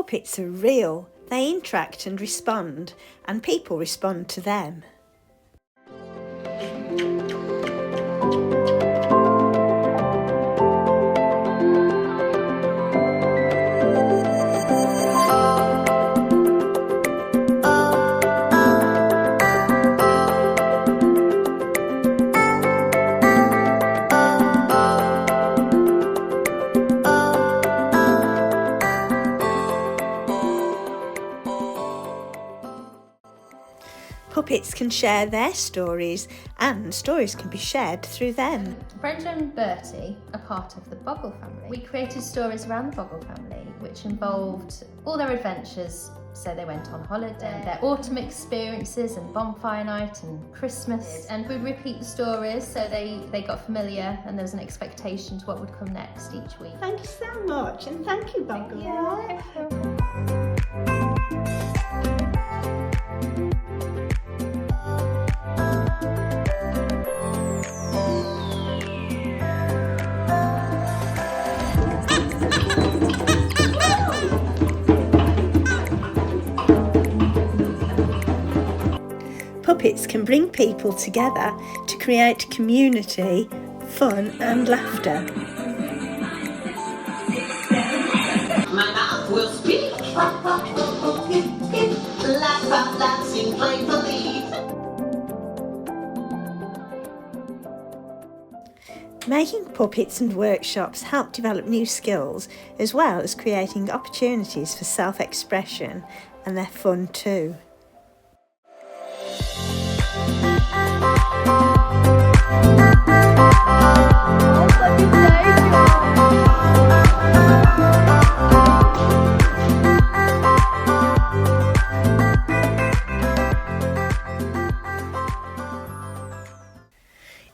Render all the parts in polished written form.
Puppets are real. They interact and respond, and people respond to them. Puppets can share their stories, and stories can be shared through them. Brenda and Bertie are part of the Boggle family. We created stories around the Boggle family, which involved all their adventures. So they went on holiday, their autumn experiences and bonfire night and Christmas. And we'd repeat the stories so they got familiar and there was an expectation to what would come next each week. Thank you so much, and thank you, Boggle. Puppets can bring people together to create community, fun and laughter. My mouth will speak. Laugh out loud, sing playfully. Making puppets and workshops help develop new skills, as well as creating opportunities for self-expression, and they're fun too.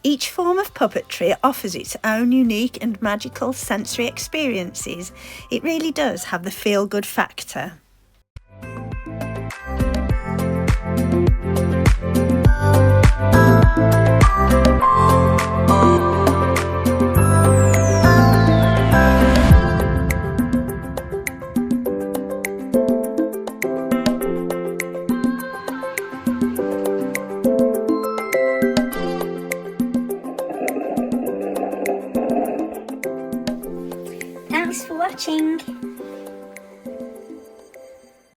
Each form of puppetry offers its own unique and magical sensory experiences. It really does have the feel-good factor.